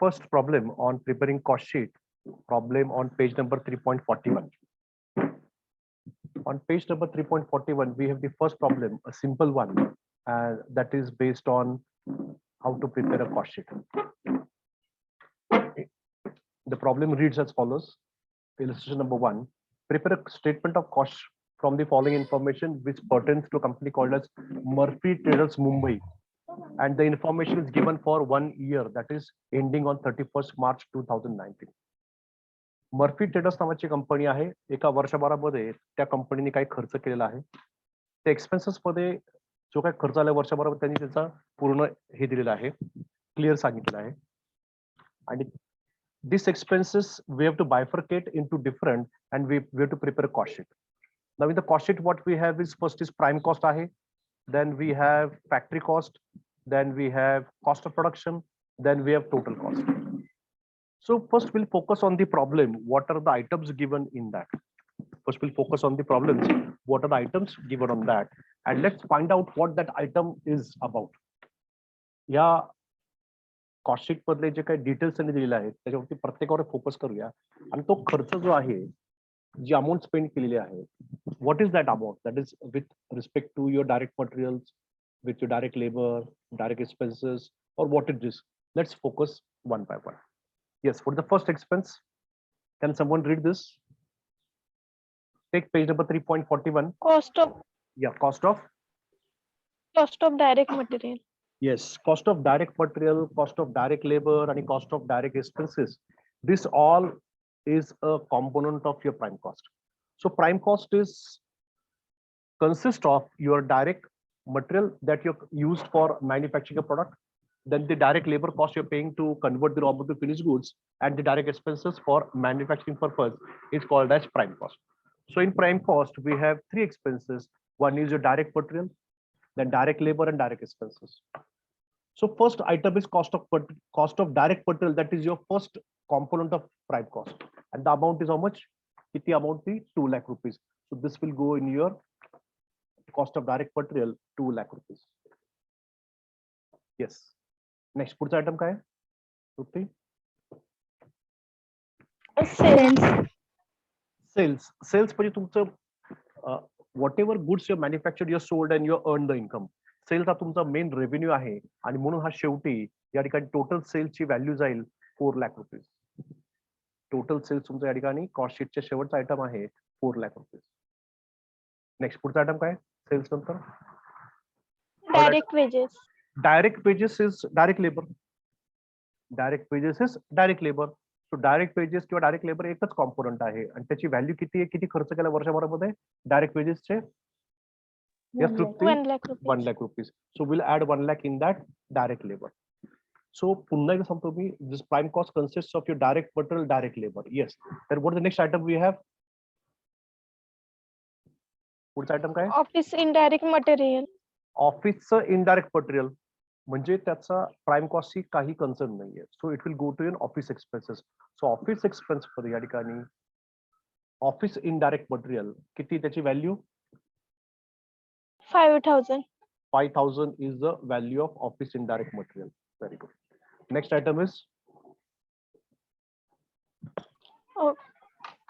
first problem on preparing cost sheet, problem on page number 3.41. On page number 3.41, we have the first problem, a simple one, and that is based on how to prepare a cost sheet. The problem reads as follows. Illustration number 1, prepare a statement of cost from the following information which pertains to a company called as Murphy Traders Mumbai, and the information is given for 1 year, that is ending on 31st March 2019. Murphy traders नावाची company आहे. एका वर्षभरामध्ये त्या कंपनीने काही खर्च केलेला आहे. त्या एक्सपेन्सेस मध्ये जो काही खर्च आला वर्षभरामध्ये त्यांनी त्याचा पूर्ण हे दिलेला आहे, क्लिअर सांगितलेलं आहे. आणि this expenses we have to bifurcate into different, and we have to prepare a cost sheet. Now in the cost sheet what we have is, first is prime cost ahe, then we have factory cost, then we have cost of production, then we have total cost. So first we'll focus on the problem, what are the items given in that. First we'll focus on the problems, what are the items given on that, and let's find out what that item is about. या cost sheet मधले जे काही details त्यांनी दिलेले आहेत त्याच्यावरती प्रत्येकावर focus करूया. आणि तो खर्च जो आहे, जी अमाऊंट स्पेंड केलेली आहे, what is that amount, that is with respect to your direct materials, with your direct labour, direct expenses, और what is this. Let's focus one by one. Yes, for the first expense, can someone read this? Take page number 3.41. Cost of direct material. Yes, cost of direct material, cost of direct labor, and cost of direct expenses. This all is a component of your prime cost. So prime cost is consists of your direct material that you used for manufacturing a product, then the direct labor cost you're paying to convert the raw material to finished goods, and the direct expenses for manufacturing purpose is called as prime cost. So in prime cost, we have three expenses. One is your direct material, then direct labor, and direct expenses. So first item is cost of direct material, that is your first component of prime cost, and the amount is how much? Kitty amount is 2 lakh rupees. So this will go in your cost of direct material, 2 lakh rupees. Yes. Next, पुढचा item काय आहे? Rupi? Sales म्हणजे तुमचं whatever goods you manufactured, you sold, and you earned the income. Sales हा तुमचा main revenue आहे, आणि म्हणून हा शेवटी या ठिकाणी टोटल सेल्सची व्हॅल्यू जाईल 4 लाख रुपीज. टोटल सेल्स तुमचा या ठिकाणी कॉस्ट शीटच्या शेवटचा आयटम आहे 4 लाख रुपीज. नेक्स्ट पुढचा आयटम काय? सेल्स नंतर Direct wages. Direct wages is direct labour. Direct wages is direct labour. So direct wages किंवा डायरेक्ट लेबर एकच कॉम्पोनंट आहे, आणि त्याची व्हॅल्यू किती आहे, किती खर्च केला वर्षभरामध्ये direct वेजेसचे? Yes, 1 lakh rupees. 1 lakh rupees. So we'll add 1 lakh in that direct labor. So पुन्हा एकदा सांगतो मी, this prime cost consists of your direct material, direct labor. Yes. Then what is the next item we have? पुढचा item काय? Office indirect material. ऑफिसचं indirect material म्हणजे त्याचा prime cost ही काही कन्सर्न नाहीये. So it will go to your office expenses. सो office expense मध्ये या ठिकाणी ऑफिस इनडायरेक्ट मटेरियल किती, त्याची value 5,000. 5,000 is the value of office indirect material. Very good. Next item is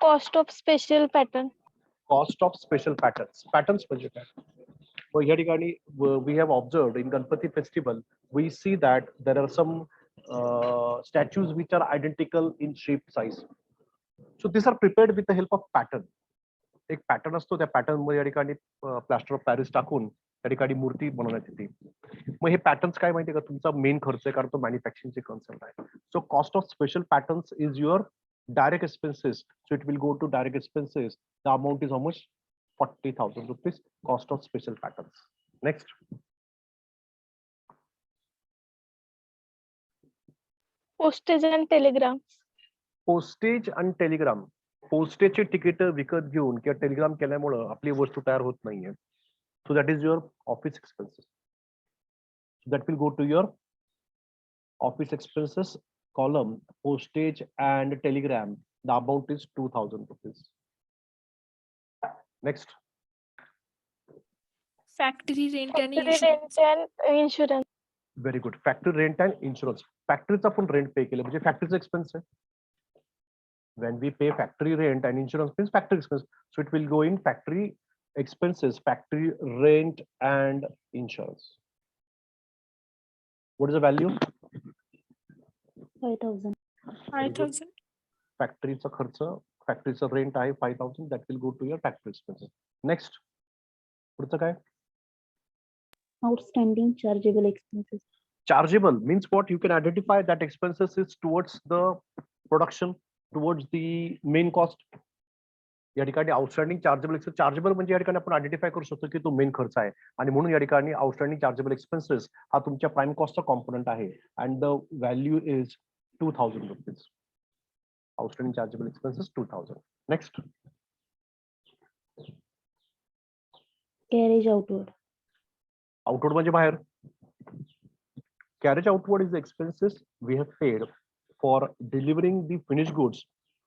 Cost of special pattern. cost of special patterns. Patterns म्हणजे काय? So here ठिकाणी we have observed in Ganpati festival, we see that there are some statues which are identical in shape, size. So these are prepared with the help of pattern. एक pattern असतो, त्या pattern मध्ये या ठिकाणी plaster of Paris टाकून त्या ठिकाणी मूर्ती बनवण्यात येते. मग हे पॅटर्न्स काय माहितीये का, तुमचा मेन खर्च आहे, कारण तो मॅन्युफॅक्चरिंगचे कन्सर्न आहे. So cost of special patterns is your direct expenses. So it will go to direct expenses. The amount is how much? 40,000 rupees. Cost of special patterns. Next, Postage and telegram. Postage आणि telegram. पोस्टेजचे तिकीट विकत घेऊन किंवा Telegram केल्यामुळे आपली वस्तू तयार होत नाहीये. So that is your office expenses. That will go to your office expenses column, postage and telegram. The amount is 2,000 rupees. Next, Factory rent and Factory insurance. rent and insurance. Very good. Factory rent and insurance. फॅक्टरीचा पण rent pay केलं म्हणजे फॅक्टरीचा expense आहे. When we pay factory rent and insurance means factory expense, so it will go in factory expenses, factory rent and insurance. What is the value? 5,000. 5,000. फॅक्टरीचा खर्च, फॅक्टरीचा rent आहे 5,000, that will go to your factory expenses. Next, पुढचं काय? Outstanding chargeable expenses. Chargeable means what? You can identify that expenses is towards the production, towards the main cost. या ठिकाणी outstanding chargeable expense, chargeable म्हणजे या ठिकाणी आपण identify करू शकतो की तो मेन खर्च आहे आणि म्हणून या ठिकाणी आउटस्टँडिंग चार्जेबल एक्सपेन्सेस हा तुमच्या प्राइम कॉस्टचा कॉम्पोनंट आहे and the value is 2,000 rupees. Outstanding chargeable expenses 2,000. Next, Carriage outward. Outward म्हणजे बाहेर. Carriage outward is the expenses we have paid for delivering the finished goods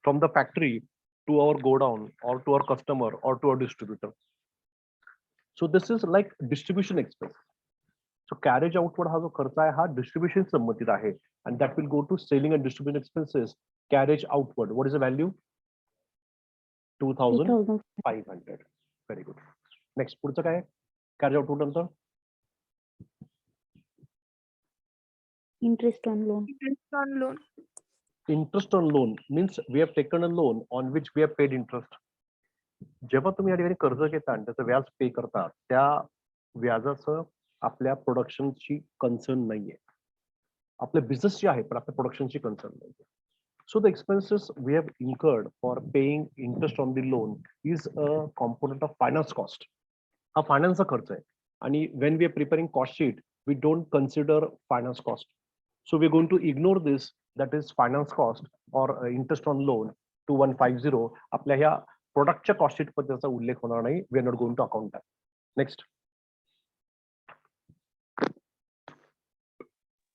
from the factory to our godown or to our customer or to our distributor. So this is like distribution expense. So carriage outward हा जो खर्च आहे हा distribution संबंधित आहे and that will go to selling and distribution expenses. Carriage outward, what is the value? 2,500. Very good. Next, पुढचं काय? Carriage outward नंतर Interest on loan. Interest on loan. interest on loan means we have taken a loan on which we have paid interest. जेव्हा तुम्ही या ठिकाणी कर्ज घेता आणि त्याचं व्याज पे करता त्या व्याजाचं आपल्या प्रोडक्शनची कन्सर्न नाहीये, आपल्या बिझनेसची आहे पण आपल्या प्रोडक्शनची कन्सर्न नाहीये. So the expenses we have incurred for paying interest on the loan is a component of finance cost. हा फायनान्सचा खर्च आहे आणि when we are preparing cost sheet we don't consider finance cost. So we're going to ignore this, that is finance cost or interest on loan 2150. आपल्या ह्या प्रोडक्टच्या cost sheet मध्ये त्याचा उल्लेख होणार नाही. We are not going to account that. Next,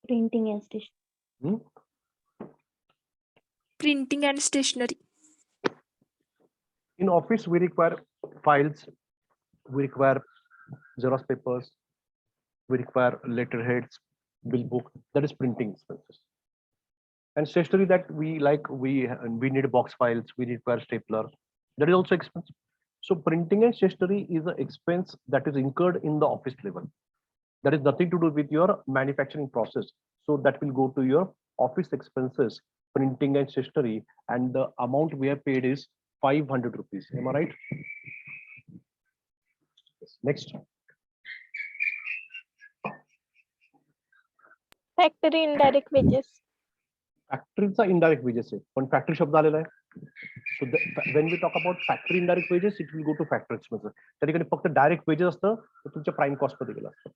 Printing and stationery. Printing and stationery. in office we require files, we require Xerox papers, we require letterheads, bill book, that is printing expenses. And stationery that we like, we need box files, we require stapler, that is also expense. So printing and stationery is an expense that is incurred in the office level. That is nothing to do with your manufacturing process. So that will go to your office expenses, printing and stationery, and the amount we have paid is 500 rupees. Am I right? Next. Factory indirect wages. फॅक्टरीचा indirect wages आहे पण factory शब्द आलेला आहे. So when we talk about factory indirect wages it will go to factory expenses. त्या ठिकाणी फक्त direct wages असतं तर तुमच्या प्राइम कॉस्ट मध्ये गेलं असतं.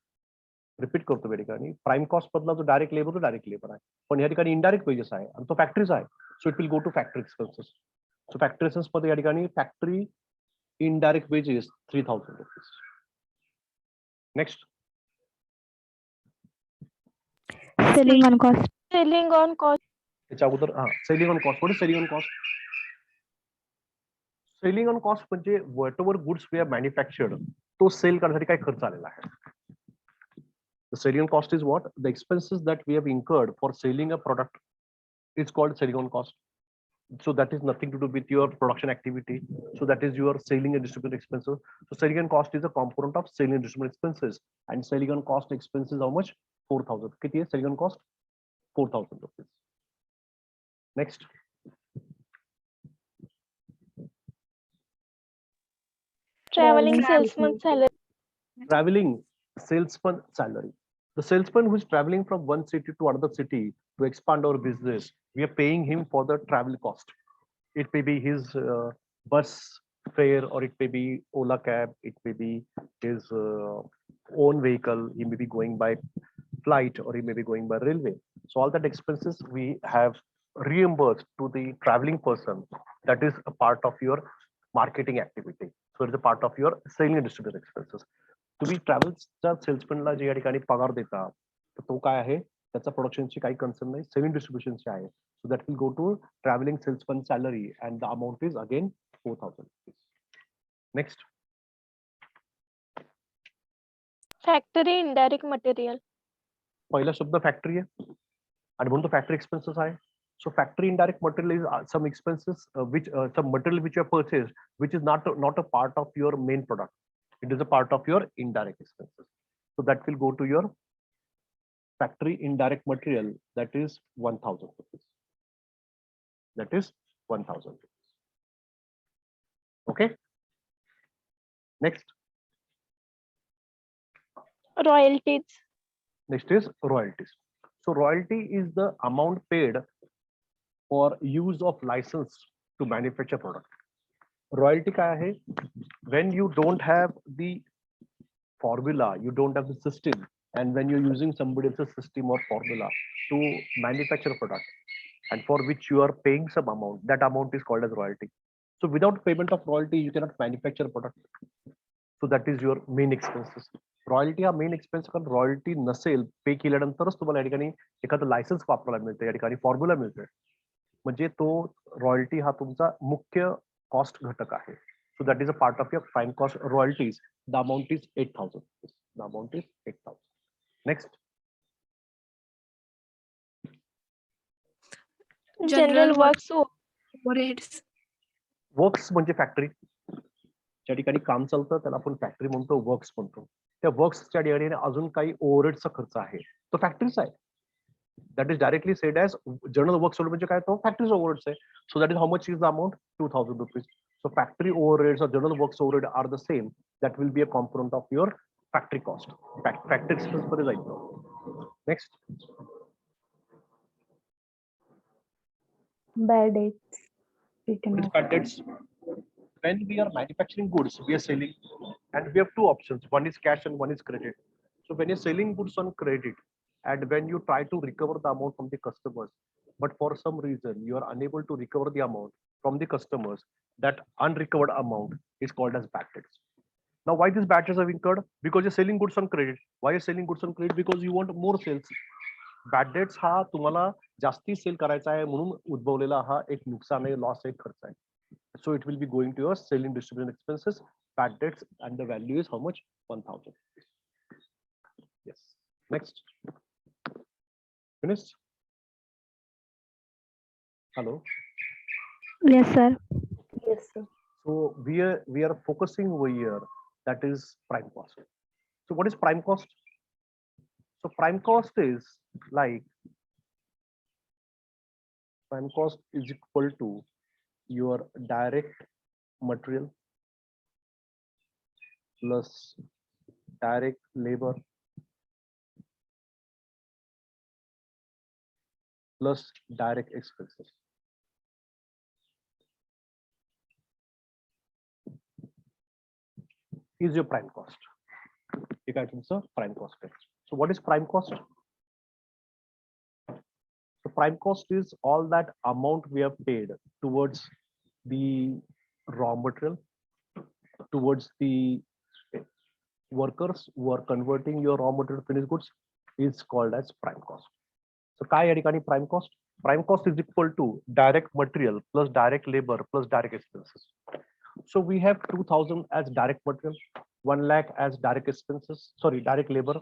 रिपीट करतो या ठिकाणी प्राइम कॉस्ट मधला जो डायरेक्ट लेबर तो डायरेक्ट लेबर आहे पण या ठिकाणी इनडायरेक्ट वेजेस आहे आणि तो फॅक्टरीचा आहे. So it will go to factory expenses. So factory expense मध्ये या ठिकाणी factory indirect wages 3,000 rupees. Next, Selling on cost. Selling on cost. त्याच्या अगोदर selling on cost. What is selling on cost? Selling on cost म्हणजे whatever goods we have manufactured तो sell करण्यासाठी काय खर्च आलेला आहे. The selling cost is what? The expenses that we have incurred for selling a product is called selling on cost. So that is nothing to do with your production activity. So that is your selling and distribution expenses. So selling and cost is a component of selling and distribution expenses. And selling on cost expenses how much? 4,000. किती आहे selling on cost? 4,000 rupees. Next. Traveling salesman salary. Traveling salesman salary. The salesman who is traveling from one city to another city to expand our business, we are paying him for the travel cost. It may be his bus fare, or it may be Ola cab, it may be his own vehicle, he may be going by flight, or he may be going by railway. So all that expenses we have reimbursed to the traveling person. That is a part of your marketing activity. So it's a part of your selling and distribution expenses. तुम्ही ट्रॅव्हल्सच्या सेल्समॅनला जे या ठिकाणी पगार देता तर तो काय आहे, त्याचा प्रोडक्शनची काही कन्सर्न नाही, सेलिंग डिस्ट्रीब्युशनची आहे. So that will go to travelling salesman salary and the amount is again 4,000 rupees. Next, Factory indirect material. पहिला शब्द फॅक्टरी आहे आणि म्हणून तो फॅक्टरी एक्सपेन्सेस आहे. So factory indirect material is some expenses some material which you have purchased which is not a part of your main product. It is a part of your indirect expenses. So that will go to your factory indirect material, that is 1,000 rupees. That is 1,000 rupees. Okay. Next. Royalties. Next is royalties. So royalty is the amount paid for use of license to manufacture product. Royalty काय आहे? When you don't have the formula, you don't have the system, and when you're using somebody else's system or formula to manufacture a product, and for which you are paying some amount, that amount is called as royalty. So without payment of royalty, you cannot manufacture a product. So that is your main expenses. Royalty हा main expense, कारण royalty नसेल पे केल्यानंतरच तुम्हाला या ठिकाणी एखादं licence वापरायला मिळतं, या ठिकाणी फॉर्म्युला मिळतोय, म्हणजे तो रॉयल्टी हा तुमचा मुख्य कॉस्ट घटक आहे. So that is a part of your prime cost royalties. The amount is 8,000. The amount is 8,000. Next. General works. Overheads. Works म्हणजे फॅक्टरी, ज्या ठिकाणी काम चालतं त्याला आपण फॅक्टरी म्हणतो, वर्क्स म्हणतो. त्या वर्क्सच्या ठिकाणी अजून काही ओव्हरहेडचा खर्च आहे, तो फॅक्टरीचा आहे. That is directly said as general works म्हणजे काय, तो फॅक्टरीज ओव्हरहेड्स आहे. So that is how much is the amount? 2,000 rupees. So factory overheads or general works overhead are the same. That will be a component of your factory cost. Factory expense मध्ये जाईल. Next. Bad debts. Written What is off. bad debts? When we are manufacturing goods, we are selling, and we have two options. One is cash and one is credit. So when you're selling goods on credit, and when you try to recover the amount from the customers, but for some reason you are unable to recover the amount from the customers, that unrecovered amount is called as bad debts. Now, why these bad debts have incurred? Because you're selling goods on credit. Why you're selling goods on credit? Because you want more sales. Bad debts हा तुम्हाला जास्ती cell करायचा आहे म्हणून उद्भवलेला हा एक नुकसान आहे, लॉस आहे, खर्च आहे. So it will be going to your selling distribution expenses, bad debts, and the value is how much? 1,000. Yes. Next. Finished? Hello. Yes, sir. Yes, sir. So we are focusing over here. That is prime cost. So what is prime cost? So prime cost is like, prime cost is equal to your direct material plus direct labor plus direct expenses. Is your prime cost. ठीक आहे तुमचं prime cost आहे. So what is prime cost? So prime cost is all that amount we have paid towards the raw material, towards the workers who are converting your raw material finished goods, is called as prime cost. So काय या ठिकाणी prime cost? Prime cost is equal to direct material plus direct labor plus direct expenses. So we have 2,000 as direct material, 1 lakh as direct expenses, sorry, direct labor,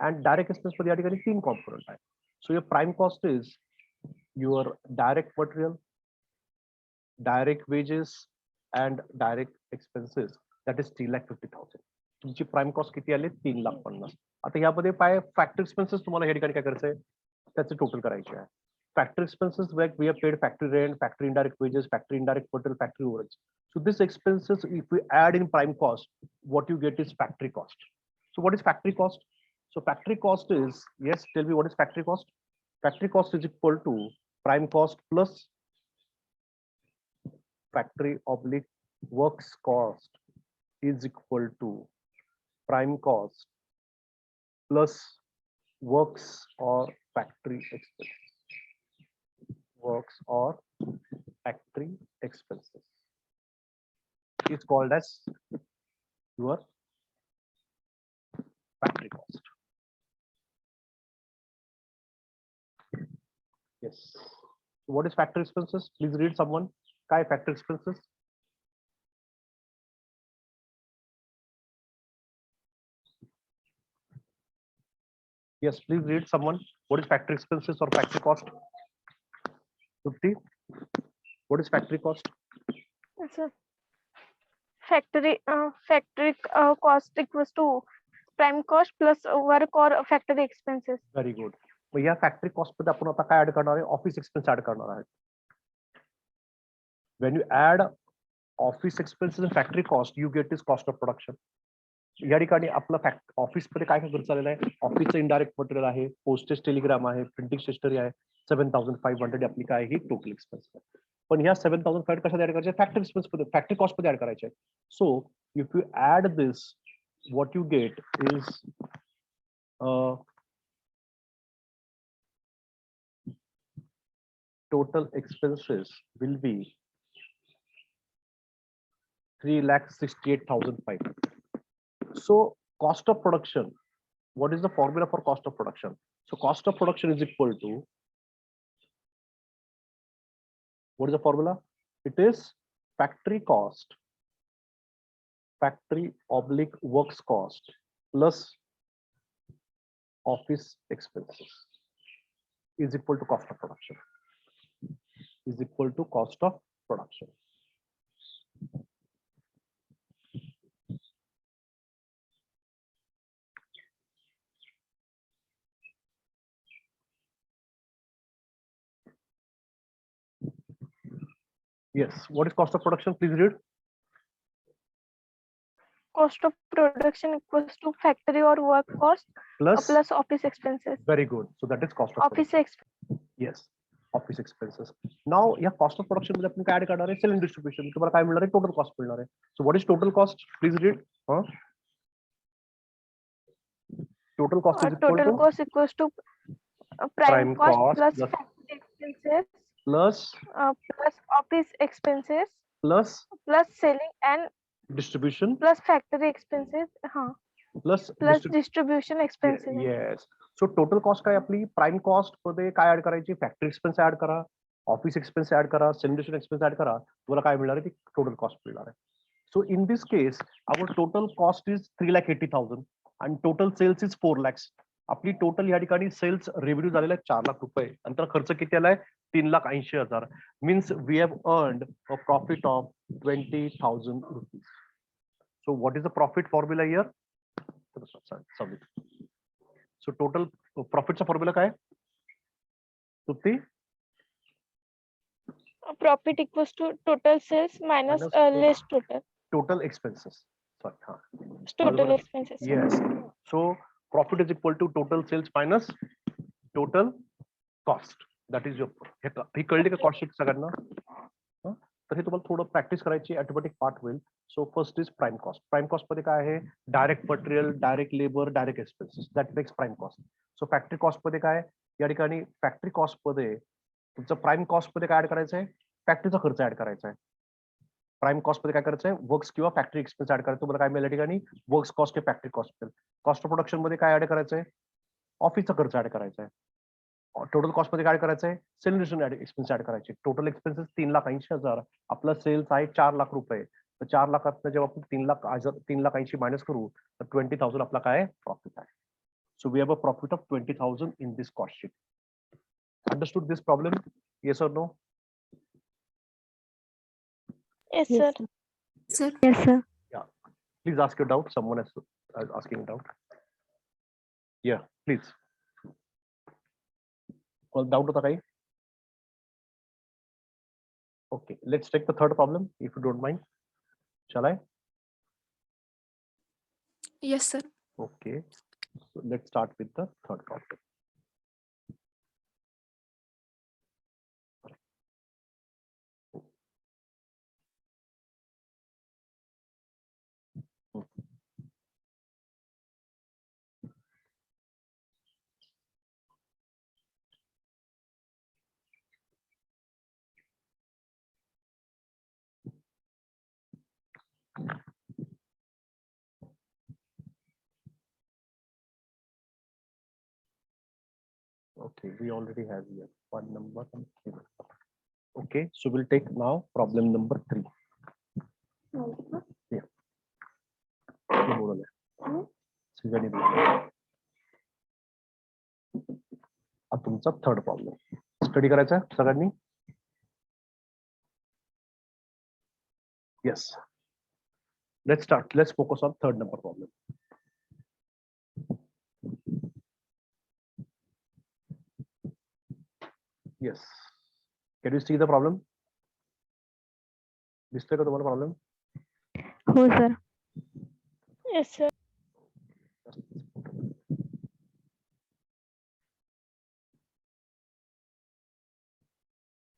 and direct expense मध्ये या ठिकाणी 3 component आहे. So your prime cost is your direct material, direct wages, and direct expenses. That is 3,50,000. तुमची prime cost किती आले? 3,50,000. आता यामध्ये पाय factory expenses तुम्हाला या ठिकाणी काय करायचं आहे, त्याचे टोटल करायचे आहे. Factory expenses where we have paid factory rent, factory indirect wages, factory indirect material, factory overheads. So this expenses, if we add in prime cost, what you get is factory cost. So what is factory cost? So factory cost is, yes, tell me what is factory cost? Factory cost is equal to prime cost plus factory oblique works cost is equal to prime cost plus works or factory expenses. Works or factory expenses is called as your factory cost. Yes. So what is factory expenses? Please read someone. Kai factory expenses? Yes, please read someone. What is factory expenses or factory cost? 50. What is factory cost? Yes, sir. Factory cost equals to prime cost plus work or factory expenses. Very good. मग या factory cost मध्ये आपण आता काय add करणार आहे? Office expense add करणार आहे. When you add office expenses and factory cost, you get this cost of production. या ठिकाणी आपलं ऑफिस मध्ये काय काय खर्च आलेला आहे? ऑफिसचं इनडायरेक्ट मटेरियल आहे, पोस्टेज टेलिग्राम आहे, प्रिंटिंग स्टेशनरी आहे, 7500 आपली काय ही टोटल एक्सपेन्स आहे. पण ह्या 7500 कशात ऍड करायचे? फॅक्टरी एक्सपेन्स मध्ये, फॅक्टरी कॉस्ट मध्ये ऍड करायचे. So if you add this, what you get is total expenses will be 3,68,500. So cost of production, what is the formula for cost of production? So cost of production is equal to, what is the formula? It is factory cost, factory oblique works cost plus office expenses is equal to cost of production, is equal to cost of production. Yes, what is cost of production? Please read. Cost of production equals to factory or work cost plus office expenses. Very good. So that is cost of Office production. Yes, office expenses. Now, yeah, cost of production मध्ये आपण काय add करणार आहे? Selling distribution. तुम्हाला काय मिळणार आहे? Total cost मिळणार आहे. So what is total cost? Please read. Total cost is equal total to cost equals to prime cost plus factory expenses plus plus office expenses plus selling and distribution plus factory expenses plus distribution expenses. Yes. So total cost काय आपली? Prime cost मध्ये काय add करायची? Factory expense add करा, office expense add करा, selling expense add करा, तुम्हाला काय मिळणार आहे? ती टोटल कॉस्ट मिळणार आहे. So in this case our total cost is 3,80,000 आणि टोटल सेल्स इज 4 lakhs. आपली टोटल या ठिकाणी सेल्स रेव्हेन्यू झालेला आहे 4 लाख रुपये आणि त्याला खर्च किती आलाय? 3,80,000. Means we have earned a profit of 20,000 rupees. So what is the profit formula here? So total प्रॉफिटचा फॉर्म्युला काय? Supti? Profit equals to total sales minus less total expenses. Sorry, total expenses. Yes. So profit is equal to total sales minus total cost. That is your. हे कळले का cost sheet सगळ्यांना? तर हे तुम्हाला थोडं practice करायची, automatic part होईल. सो first is prime cost. Prime cost मध्ये काय आहे? Direct material, direct labour, direct expenses. That makes prime cost. So factory cost मध्ये काय? या ठिकाणी फॅक्टरी कॉस्ट मध्ये तुमचं प्राइम कॉस्ट मध्ये काय ऍड करायचं आहे? फॅक्टरीचा खर्च ऍड करायचा आहे. प्राइम कॉस्ट मध्ये काय करायचं आहे? वर्क्स किंवा फॅक्टरी एक्सपेन्स ऍड करायचं. तुम्हाला काय मिळेल या ठिकाणी? वर्क्स कॉस्ट किंवा फॅक्टरी कॉस्ट मिळेल. कॉस्ट ऑफ प्रोडक्शन मध्ये काय ऍड करायचं आहे? ऑफिसचा खर्च ऍड करायचा आहे. टोटल कॉस्ट मध्ये काय करायचं आहे? सेलिंग एक्सपेन्स ऍड करायचे. Total expenses 3,80,000. आपला सेल्स आहे 4 लाख रुपये. तर 4 लाखात जेव्हा आपण 3,80,000 मायनस करू तर 20,000 आपला काय प्रॉफिट आहे. So we have a profit of 20,000 in this cost sheet. Understood this problem? Yes or no? Yes, sir. Sir. Yes, sir. Please ask your doubt. Someone is asking a doubt. Yeah, please. Well, doubt hota kai? Okay, let's take the third problem if you don't mind. Shall I? Yes, sir. Okay. So let's start with the third problem. Okay, we already have here one number and three number. Okay, so we'll take now problem number 3. Yeah. आमचा third problem study करायचा आहे सगळ्यांनी. Yes, let's start. Let's focus on third number problem. Yes, can you see the problem? दिसतोय का तुम्हाला problem? हो sir. Yes, sir.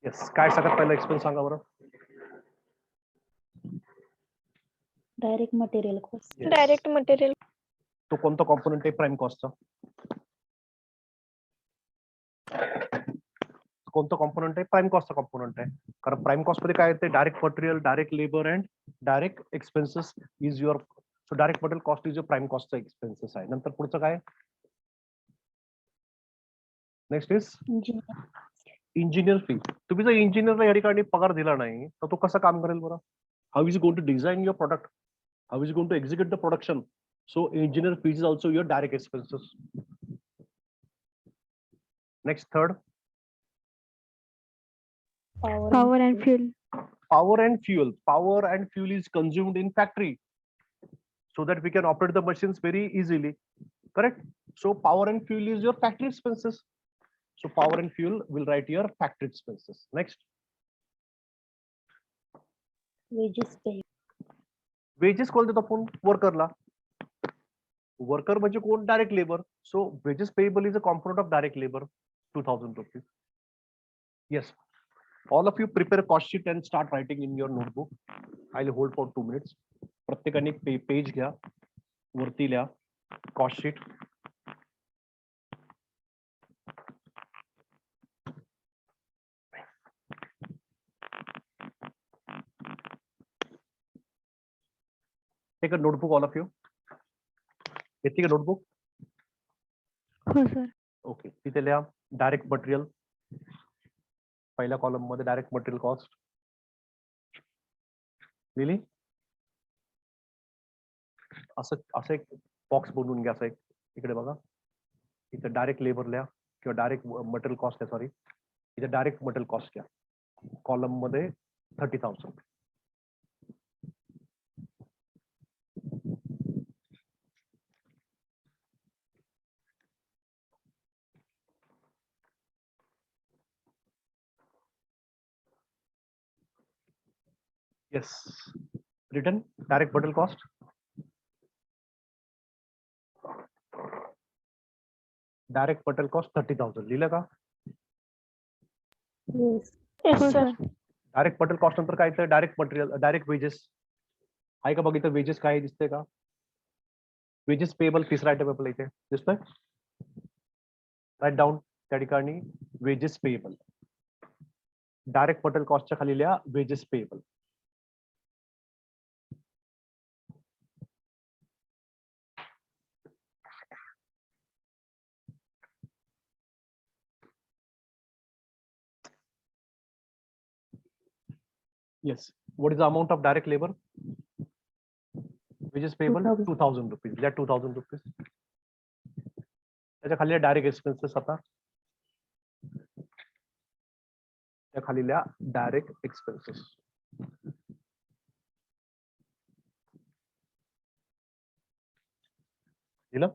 Yes, काय सगळ्यात पहिला एक्सपेन्स सांगा बरं. Direct material cost. Yes. Direct material. तो कोणता कॉम्पोनंट आहे प्राइम कॉस्टचा? कोणता कॉम्पोनंट आहे? प्राइम कॉस्टचा कॉम्पोनंट आहे. कारण प्राइम कॉस्ट मध्ये काय येते? Direct material, direct labour and direct expenses is your. So direct material cost is your prime कॉस्टचा एक्सपेन्सेस आहे. नंतर पुढचं काय? Next is engineer fee. तुम्ही जर इंजिनियरला या ठिकाणी पगार दिला नाही तर तो कसं काम करेल बरं? How is going to design your product? How is going to execute the production? So engineer fees is also your direct expenses. Next third, Power and fuel. power and fuel. Power and fuel is consumed in factory so that we can operate the machines very easily. Correct? So power and fuel is your factory expenses. So power and fuel will write your factory expenses. Next, Wages pay. wages कोण देतो आपण? वर्करला. Worker म्हणजे कोण? Direct labour. So wages payable is a component of direct labor, 2000 rupees. Yes. All of you prepare a cost sheet and start writing in your notebook. I'll hold for 2 minutes. प्रत्येकाने page घ्या, वरती लिहा cost sheet. Take a notebook, all of you. घेतली का notebook? हो sir. Okay, तिथे लिहा direct material. पहिल्या कॉलम मध्ये डायरेक्ट मटेरियल कॉस्ट लिहिली. असं एक बॉक्स बनवून घ्या. असं एक इकडे बघा, इथे डायरेक्ट लेबर लिहा किंवा डायरेक्ट मटेरियल कॉस्ट आहे. सॉरी, इथे डायरेक्ट मटेरियल कॉस्ट घ्या. कॉलम मध्ये 30,000. Yes, written direct material cost. Direct material cost 30,000. लिहिलं का? Yes. Yes, हो sir. Sir. Direct material cost नंतर काय येतं? डायरेक्ट मटेरियल, डायरेक्ट वेजेस आहे का? बघितलं वेजेस काय दिसते का? वेजेस पेबल तिसरा आयटम आपल्या इथे दिसतोय. राईट डाऊन त्या ठिकाणी वेजेस पेबल. डायरेक्ट मटेरियल कॉस्टच्या खाली लिहा wages payable. Yes. What is the amount of direct labor? Wages payable 2,000 rupees. Let 2,000 rupees. त्याच्या खाली डायरेक्ट एक्सपेन्सेस. आता त्या खाली लिहा डायरेक्ट एक्सपेन्सेस. दिलं?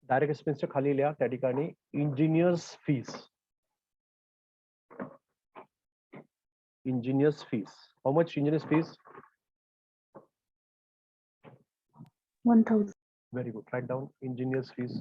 डायरेक्ट एक्सपेन्सच्या खाली लिहा त्या ठिकाणी engineers fees. Engineers fees. How much engineers fees? 1,000. Very good. Write down engineer's fees.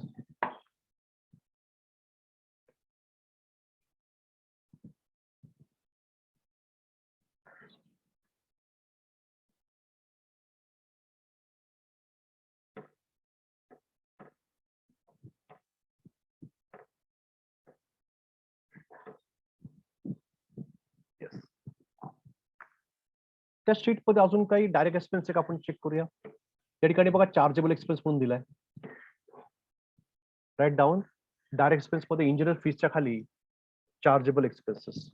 Yes. त्या शीट मध्ये अजून काही डायरेक्ट एक्सपेन्स आहे का? आपण चेक करूया. त्या ठिकाणी बघा चार्जेबल एक्सपेन्स म्हणून दिलाय. राईट डाऊन डायरेक्ट एक्सपेन्स मध्ये इंजिनियर फीसच्या खाली chargeable expenses.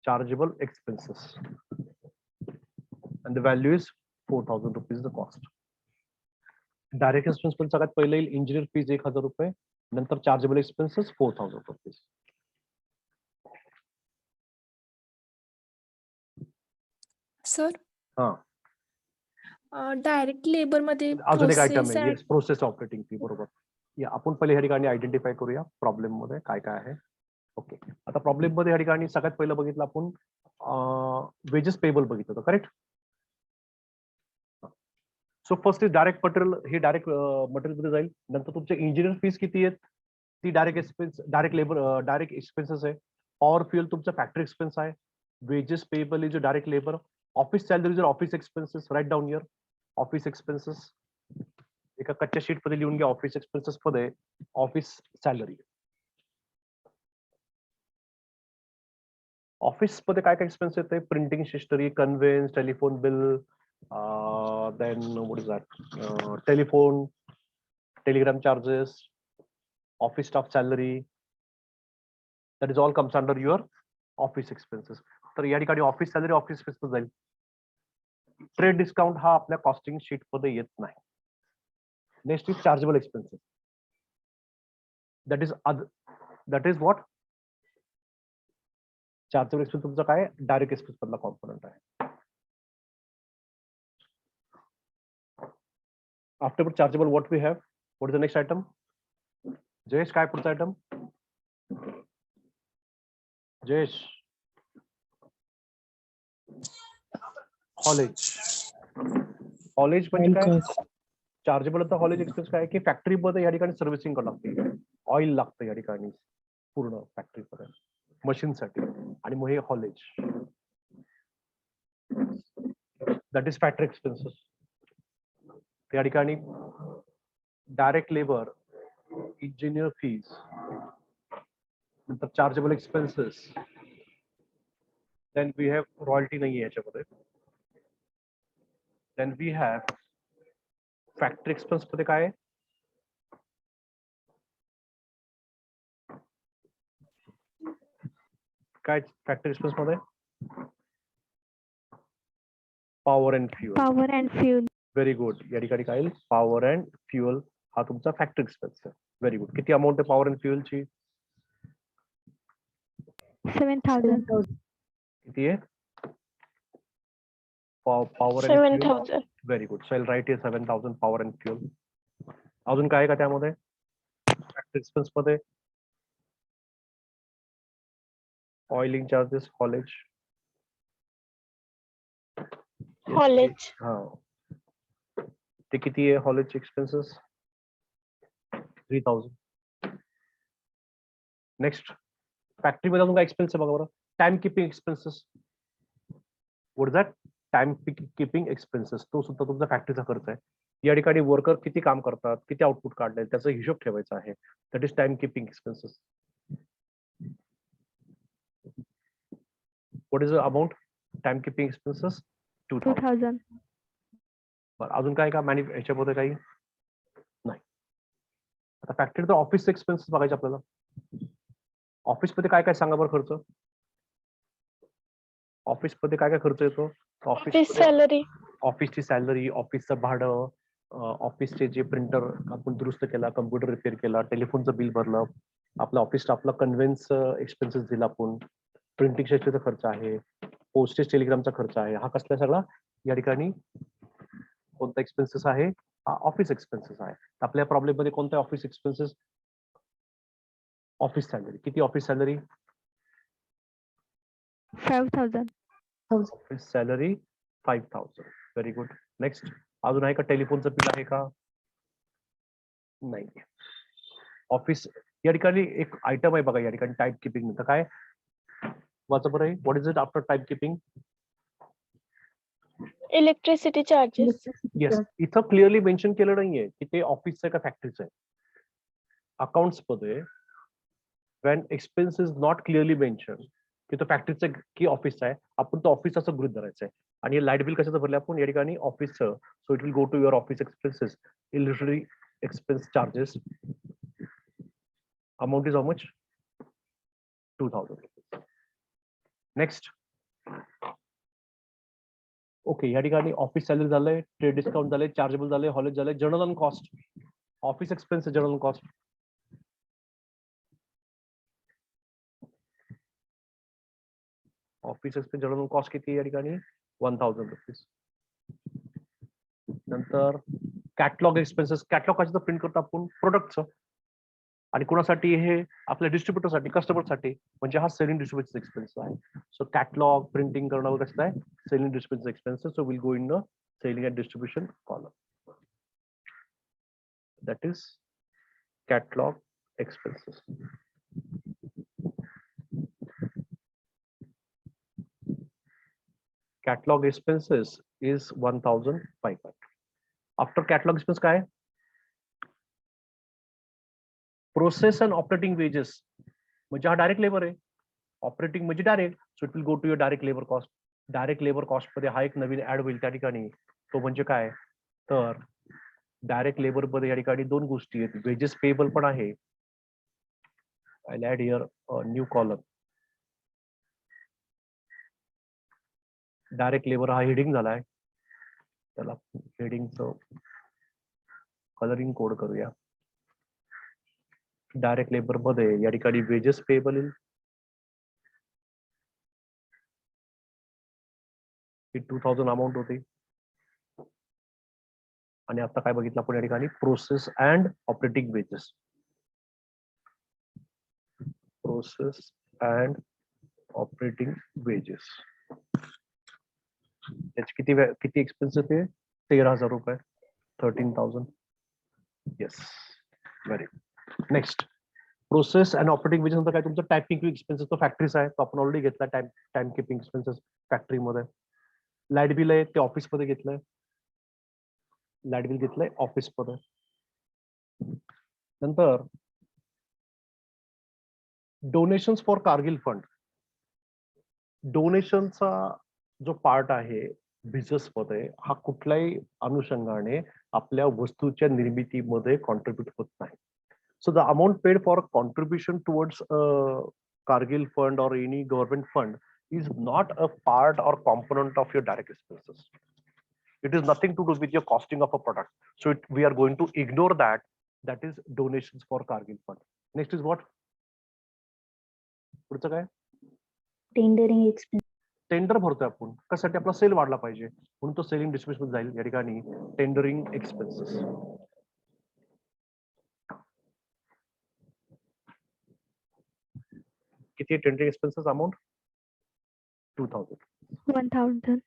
Chargeable expenses and the value is 4,000 rupees the cost. Direct expense पण सगळ्यात पहिले येईल इंजिनियर फीज 1,000 रुपये, नंतर चार्जेबल एक्सपेन्सेस 4,000 रुपीज. सर हा डायरेक्ट लेबर मध्ये अजून एक आयटम process आहे and- प्रोसेस ऑपरेटिंग फी. बरोबर. या आपण पहिले ह्या ठिकाणी आयडेंटिफाय करूया प्रॉब्लेम मध्ये काय काय आहे. ओके, आता प्रॉब्लेम मध्ये ह्या ठिकाणी सगळ्यात पहिलं बघितलं आपण वेजेस पेबल बघितलं होतं. Correct. So first is direct material. हे डायरेक्ट मटेरियल मध्ये जाईल. नंतर तुमचे इंजिनियर फीस किती आहेत ती direct expense, direct labour, direct expenses आहे. पॉवर फ्युएल तुमचा फॅक्टरी एक्सपेन्स आहे. Wages payable is direct labour. Office salaries office expenses. Write down here office expenses. एका कच्च्या शीट मध्ये लिहून घ्या. ऑफिस एक्सपेन्सेस मध्ये ऑफिस सॅलरी. ऑफिस मध्ये काय काय एक्सपेन्स येते? Printing stationery, conveyance, telephone bill, then what is that, telephone, telegram charges, office staff salary. That is all comes under your office expenses. तर या ठिकाणी ऑफिस सॅलरी ऑफिस एक्सपेन्सेस जाईल. Trade discount हा आपल्या कॉस्टिंग शीट मध्ये येत नाही. Next is chargeable expenses. That is what chargeable expense तुमचा काय डायरेक्ट एक्सपेन्स मधला कॉम्पोनंट आहे. After chargeable what we have, what is the next item? Jayesh काय पुढचा आयटम? जयेश हॉलेज. हॉलेज म्हणजे काय? चार्जेबल हॉलेज एक्सपेन्स काय की फॅक्टरी मध्ये या ठिकाणी सर्व्हिसिंग करावं लागते. ऑइल लागतं या ठिकाणी पूर्ण फॅक्टरी पर्यंत मशीन साठी, आणि मग हे haulage. That is factory expenses. या ठिकाणी डायरेक्ट लेबर, इंजिनियर फीज, नंतर chargeable expenses, then we have royalty नाही आहे याच्यामध्ये. Then we have factory expense मध्ये काय? काय फॅक्टरी एक्सपेन्स मध्ये? Power and fuel. Power and fuel. Very good. या ठिकाणी काय येईल? पॉवर अँड फ्युएल हा तुमचा फॅक्टरी एक्सपेन्स आहे. Very good. किती अमाऊंट आहे पॉवर अँड फ्युएलची? 7,000. किती आहे power and fuel? 7,000. Very good. So right is 7,000 power and fuel. अजून काय आहे का त्यामध्ये फॅक्टरी एक्सपेन्स मध्ये? Oiling charges, haulage. Haulage. हा, ते किती आहे हॉलेज एक्सपेन्सेस? 3,000. नेक्स्ट फॅक्टरी मध्ये अजून काय एक्सपेन्स आहे बघा बरं? Time keeping expenses. What is that? Time keeping expenses. तो सुद्धा तुमचा फॅक्टरीचा खर्च आहे. या ठिकाणी वर्कर किती काम करतात, किती आउटपुट काढले त्याचा हिशोब ठेवायचा आहे. That is time keeping expenses. What is the amount? Time keeping expenses 2,000. 2,000. बरं, अजून काय का याच्यामध्ये काही नाही. आता फॅक्टरी तर ऑफिस एक्सपेन्सेस बघायचे आपल्याला. ऑफिस मध्ये काय काय सांगा बरं खर्च? ऑफिस मध्ये काय काय खर्च येतो? Office salary. ऑफिसची सॅलरी, ऑफिसचं भाडं, ऑफिसचे जे प्रिंटर आपण दुरुस्त केला, कम्प्युटर रिपेअर केला, टेलिफोनचं बिल भरलं, आपलं ऑफिस स्टाफला कन्व्हेन्स एक्सपेन्सेस दिला, आपण प्रिंटिंग स्टेशनचा खर्च आहे, पोस्टेज टेलिग्रामचा खर्च आहे. हा कसला सगळा या ठिकाणी कोणता एक्सपेन्सेस आहे? हा ऑफिस एक्सपेन्सेस आहे. आपल्या प्रॉब्लेम मध्ये कोणता ऑफिस एक्सपेन्सेस? Office salary. किती office salary? 5,000. Office salary 5,000. Very good. Next अजून आहे का? टेलिफोनचं बिल आहे का? नाही. ऑफिस या ठिकाणी एक आयटम आहे बघा या ठिकाणी टाइप किपिंग. तर काय वाचा बरं आहे? What is it after type keeping? Electricity charges. Yes, इथं क्लिअरली मेन्शन केलं नाहीये की ते ऑफिसचं आहे का फॅक्टरीचं आहे. अकाउंट्स मध्ये when expense is not clearly mentioned की तो फॅक्टरीचा की ऑफिसचा आहे, आपण तो ऑफिस असं गृहीत धरायचं आहे. आणि लाईट बिल कशाचं भरलं आपण या ठिकाणी ऑफिसचं. So it will go to your office expenses. Electricity expense charges amount is how much 2000 rupees. Next. Okay, या ठिकाणी ऑफिस सॅलरी झालंय, ट्रेड डिस्काउंट झालंय, चार्जेबल झालंय, हॉलेज झालंय, journal on cost, office expense, journal on cost. Office expense journal on cost किती या ठिकाणी 1000 rupees. नंतर कॅटलॉग एक्सपेन्सेस. कॅटलॉग कशाचं प्रिंट करतो आपण? प्रोडक्टचं. आणि कोणासाठी? हे आपल्या डिस्ट्रीब्युटरसाठी, कस्टमरसाठी. म्हणजे हा सेलिंग डिस्ट्रीब्युशन एक्सपेन्स आहे. सो कॅटलॉग प्रिंटिंग करणं कसं आहे? Selling distribution expenses. So will go in the selling and distribution column. That is catalogue expenses. Catalog expenses is 1500. After catalog expense काय? Process and operating wages. म्हणजे हा direct labour आहे. Operating म्हणजे direct. So it will go to your direct labour cost. Direct labour cost मध्ये हा एक नवीन add होईल त्या ठिकाणी. तो म्हणजे काय? तर डायरेक्ट लेबर मध्ये या ठिकाणी दोन गोष्टी आहेत. वेजेस पेएबल पण आहे. I'll add here a new column. Direct labour हा हेडिंग झालाय. त्याला हेडिंगचं कलरिंग कोड करूया. डायरेक्ट लेबर मध्ये या ठिकाणी वेजेस पेएबल येईल. 2000 अमाऊंट होती. आणि आता काय बघितलं आपण या ठिकाणी? Process and operating wages. Process and operating wages. त्याचे किती एक्सपेन्स ते? 13,000 रुपये. 13,000. Yes, very good. Next. Process and operating wages नंतर काय तुमचं टायपिंग एक्सपेन्सेस. तो फॅक्टरीचा आहे, तो आपण ऑलरेडी घेतला. टाइम किपिंग एक्सपेन्सेस फॅक्टरीमध्ये. लाईट बिल आहे ते ऑफिसमध्ये घेतलंय. लाईट बिल घेतलंय ऑफिसमध्ये. नंतर डोनेशन्स फॉर कारगिल फंड. डोनेशनचा जो पार्ट आहे बिझनेस मध्ये, हा कुठल्याही अनुषंगाने आपल्या वस्तूच्या निर्मितीमध्ये कॉन्ट्रीब्युट होत नाही. So the amount paid for contribution towards Kargil fund or any government fund is not a part or component of your direct expenses. It is nothing to do with your costing of a product. So we are going to ignore that. That is donations for Kargil fund. Next is what? पुढचं काय? Tendering expense. Tender भरतोय आपण. कशासाठी? आपला cell वाढला पाहिजे म्हणून तो सेलिंग डिस्ट्रीब्युशन जाईल या ठिकाणी. Tendering expenses. किती टेंडरिंग एक्सपेन्सेस अमाउंट? 2000. 1000.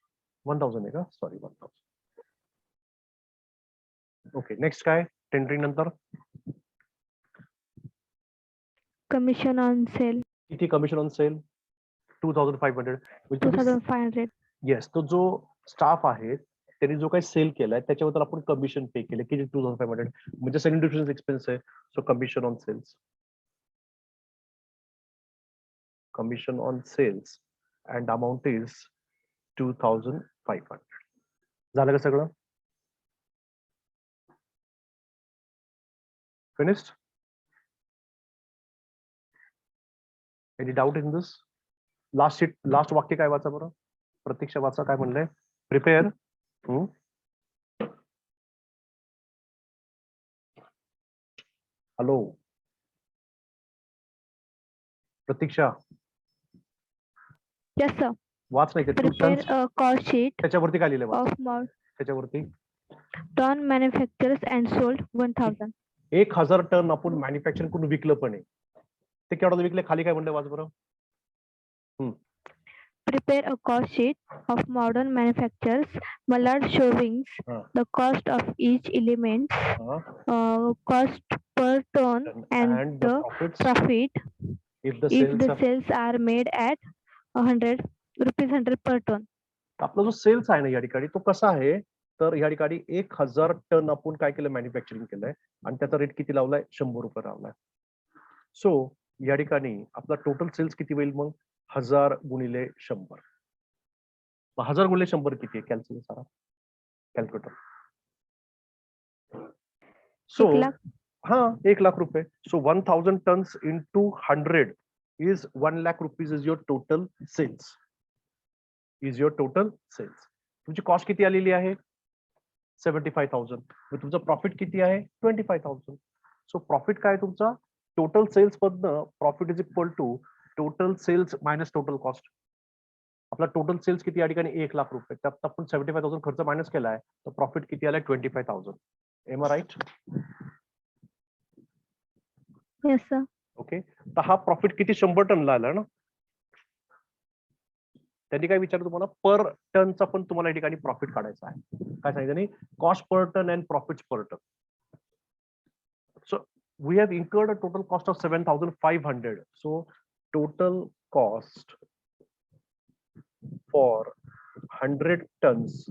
1000 आहे का? सॉरी, 1000. ओके, नेक्स्ट काय? टेंडरिंग नंतर Commission on sale. किती कमिशन ऑन सेल? 2500. 2500. येस, तो जो स्टाफ आहे त्यांनी जो काही सेल केलाय त्याच्याबद्दल आपण कमिशन पे केले किती? 2500. म्हणजे सेलिंग डिस्ट्रीब्युशन एक्सपेन्स आहे. So commission on sales. Commission on sales and amount is 2500. झालं का सगळं? Finished? Any doubt in this? Last वाक्य काय वाचा बरं? प्रतीक्षा वाचा, काय म्हणलंय? प्रिपेअर. हॅलो प्रतीक्षा, Yes, sir. वाच नाही. Prepare a cost sheet त्याच्यावरती काय लिहिलंय? of mod त्याच्यावरती ton manufacturers and sold 1000. 1000 ton आपण मॅन्युफॅक्चरिंग करून विकलं पण आहे. ते केवढं विकलं? खाली काय म्हणलं? वाच बरं. Prepare a cost sheet of modern manufacturers, Mallard showing the cost of each element, cost per ton, and the profit if the sales are made at 100 per ton. आपला जो सेल्स आहे ना या ठिकाणी, तो कसा आहे? तर या ठिकाणी 1000 टन आपण काय केलं? मॅन्युफॅक्चरिंग केलंय आणि त्याचा रेट किती लावलाय? 100 रुपये लावलाय. सो या ठिकाणी आपला टोटल सेल्स किती होईल मग 1000 गुणिले 100. 1000 गुणिले 100 किती आहे? कॅल्क्युलेट करा कॅल्क्युलेटर. सो 1 लाख. हा 1 लाख रुपये. So 1000 tons into 100 is 1 lakh rupees is your total sales. Is your total sales. तुमची कॉस्ट किती आलेली आहे? 75,000. मग तुमचं प्रॉफिट किती आहे? 25,000. सो प्रॉफिट काय तुमचा? टोटल सेल्स मधनं profit is equal to total sales minus total cost. आपला टोटल सेल्स किती या ठिकाणी? 1 लाख रुपये. त्यात आपण 75,000 खर्च मायनस केलाय, तर प्रॉफिट किती आलाय? 25,000. Am I right? Yes, sir. Okay. तर हा प्रॉफिट किती? 100 टनला आला ना. त्यांनी काय विचारलं तुम्हाला? पर टनचा पण तुम्हाला या ठिकाणी प्रॉफिट काढायचा आहे. काय सांगितलं नाही? Cost per ton and profit per ton. So we have incurred a total cost of 7,500. So total cost for 100 tons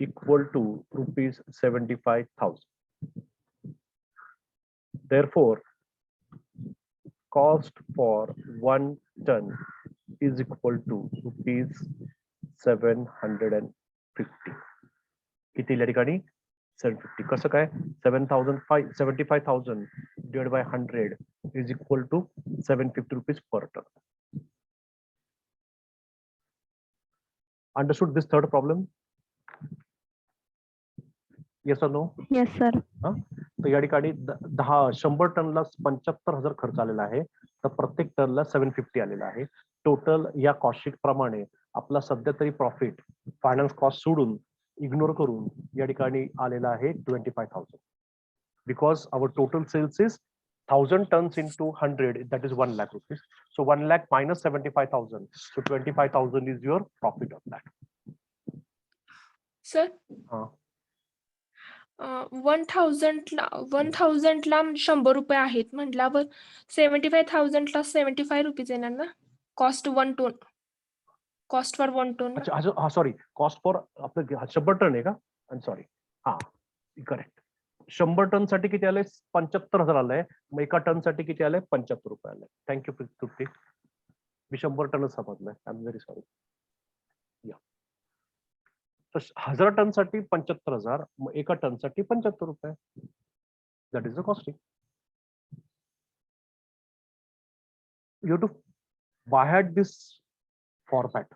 equal to rupees 75,000. Therefore, cost for 1 ton is equal to rupees 750. किती या ठिकाणी? 750. कसं काय? 75,000 divided by 100 is equal to 750 rupees per ton. Understood this third problem? Yes or no? Yes, sir. तर या ठिकाणी 100 टनला 75,000 खर्च आलेला आहे, तर प्रत्येक टनला 750 आलेला आहे. टोटल या कॉस्ट प्रमाणे आपला सध्या तरी प्रॉफिट फायनान्स कॉस्ट सोडून इग्नोर करून या ठिकाणी आलेला आहे 25,000. Because our total sales is 1000 tons into 100, that is 1 lakh rupees. So 1 lakh minus 75,000. So 25,000 is your profit of that. Sir 1000 ला 100 रुपये आहेत म्हटल्यावर 75,000 ला 75 रुपीज येणार ना. Cost 1 ton. Cost for 1 ton. अच्छा हा सॉरी, कॉस्ट फॉर आपलं 100 टन आहे का? सॉरी, हा करेक्ट. 100 टन साठी किती आलंय? 75,000 आलंय. मग एका टन साठी किती आलंय? 75 रुपये आलंय. थँक्यू तृप्ती. मी 100 टनच समजलंय. I am very sorry. या तर 1000 टन साठी 75,000, मग एका टन साठी 75 रुपये. That is the costing. You too by had this format.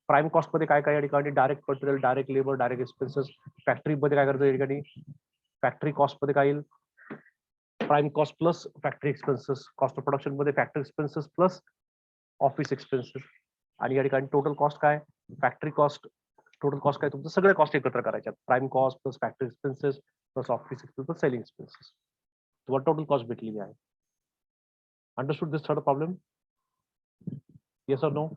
Prime cost मध्ये काय काय या ठिकाणी? Direct material, direct labour, direct expenses. Factory मध्ये काय करायचं या ठिकाणी? फॅक्टरी कॉस्ट मध्ये काय येईल? Prime cost plus factory expenses. Cost of production मध्ये factory expenses plus office expenses. आणि या ठिकाणी टोटल कॉस्ट काय? Factory cost. टोटल कॉस्ट काय तुमचं? सगळे कॉस्ट एकत्र करायच्यात. Prime cost plus factory expenses plus office expenses plus selling expenses. तुम्हाला टोटल कॉस्ट भेटलेली आहे. Understood this third problem? Yes or no?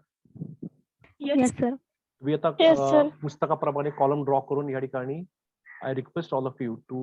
Yes, sir. तुम्ही आता Yes, sir. पुस्तकाप्रमाणे कॉलम ड्रॉ करून या ठिकाणी I request all of you to